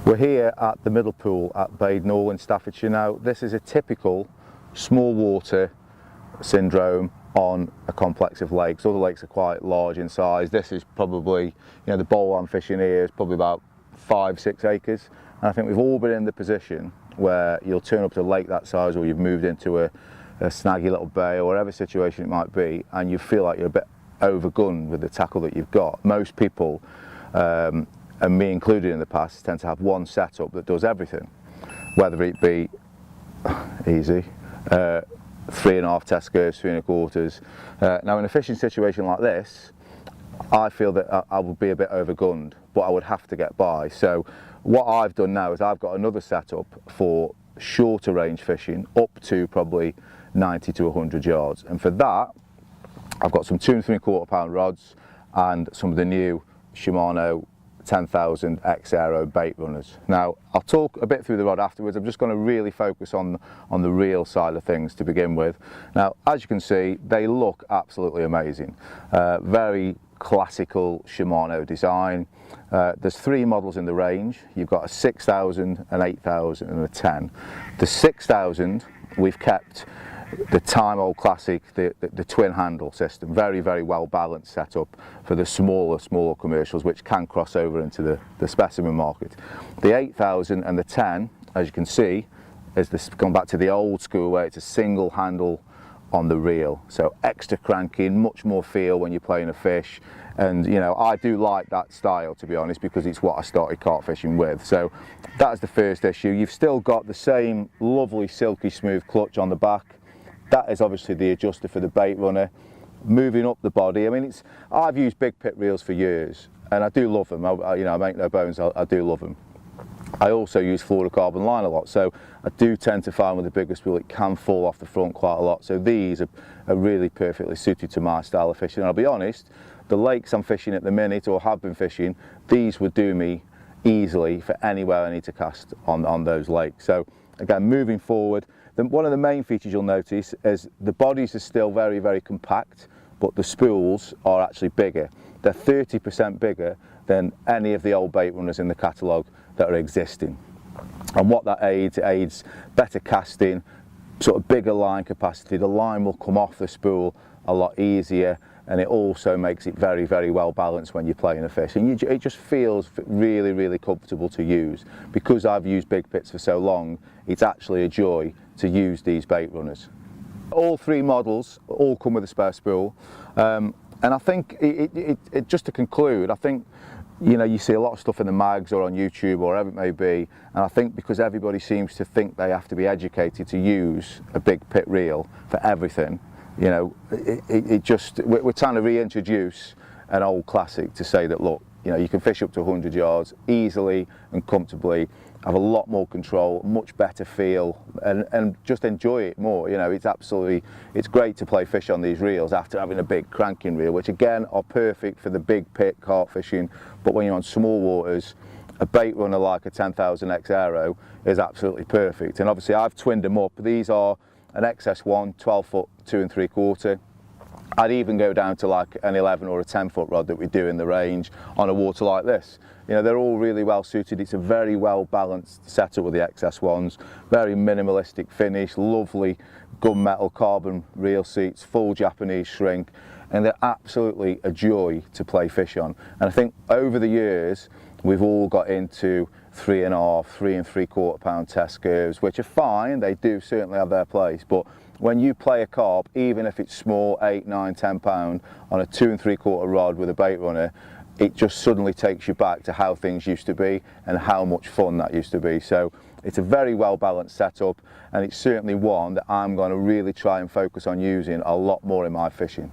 We're here at the middle pool at Baitrunner in Staffordshire. Now, this is a typical small water syndrome on a complex of lakes. Other lakes are quite large in size. This is probably, the bowl I'm fishing here is probably about 5-6 acres. And I think we've all been in the position where you'll turn up to a lake that size, or you've moved into a snaggy little bay, or whatever situation it might be, and you feel like you're a bit overgunned with the tackle that you've got. Most people, and me included in the past, tend to have one setup that does everything, whether it be easy, 3.5 test curves, 3 1/4. Now in a fishing situation like this, I feel that I would be a bit overgunned, but I would have to get by. So what I've done now is I've got another setup for shorter range fishing, up to probably 90 to 100 yards. And for that, I've got some 2 3/4 pound rods and some of the new Shimano 10,000 X Aero Baitrunners. Now, I'll talk a bit through the rod afterwards. I'm just going to really focus on the reel side of things to begin with. Now, as you can see, they look absolutely amazing. Very classical Shimano design. There's 3 models in the range. You've got a 6,000, an 8,000 and a 10. The 6,000, we've kept the time old classic, the twin handle system. Very, very well balanced setup for the smaller commercials, which can cross over into the specimen market. The 8,000 and the 10, as you can see, is this gone back to the old school where it's a single handle on the reel. So extra cranking, much more feel when you're playing a fish. And I do like that style, to be honest, because it's what I started carp fishing with. So that is the first issue. You've still got the same lovely silky smooth clutch on the back. That is obviously the adjuster for the Baitrunner. Moving up the body, I mean, I've used big pit reels for years, and I do love them. I make no bones, I do love them. I also use fluorocarbon line a lot, so I do tend to find with the bigger spool it can fall off the front quite a lot. So these are really perfectly suited to my style of fishing. And I'll be honest, the lakes I'm fishing at the minute, or have been fishing, these would do me easily for anywhere I need to cast on those lakes. So again, moving forward, one of the main features you'll notice is the bodies are still very, very compact, but the spools are actually bigger. They're 30% bigger than any of the old Baitrunners in the catalogue that are existing. And what that aids, it aids better casting, sort of bigger line capacity. The line will come off the spool a lot easier, and it also makes it very, very well balanced when you're playing a fish. And it just feels really, really comfortable to use. Because I've used big pits for so long, it's actually a joy to use these Baitrunners. All 3 models all come with a spare spool, and I think just to conclude, I think you see a lot of stuff in the mags or on YouTube or whatever it may be, and I think because everybody seems to think they have to be educated to use a big pit reel for everything, we're trying to reintroduce an old classic to say that, look, you can fish up to 100 yards easily and comfortably, have a lot more control, much better feel, and just enjoy it more. It's great to play fish on these reels after having a big cranking reel, which again are perfect for the big pit carp fishing, but when you're on small waters, a Baitrunner like a 10,000 X Aero is absolutely perfect. And obviously I've twinned them up. These are an XS1, 12 foot 2 3/4. I'd even go down to like an 11 or a 10 foot rod that we do in the range on a water like this. They're all really well suited. It's a very well balanced setup with the XS1s, very minimalistic finish, lovely gunmetal carbon reel seats, full Japanese shrink, and they're absolutely a joy to play fish on. And I think over the years, we've all got into 3.5, 3 3/4 pound test curves, which are fine. They do certainly have their place, but when you play a carp, even if it's small, 8, 9, 10 pound on a 2 3/4 rod with a Baitrunner, it just suddenly takes you back to how things used to be and how much fun that used to be. So it's a very well balanced setup, and it's certainly one that I'm going to really try and focus on using a lot more in my fishing.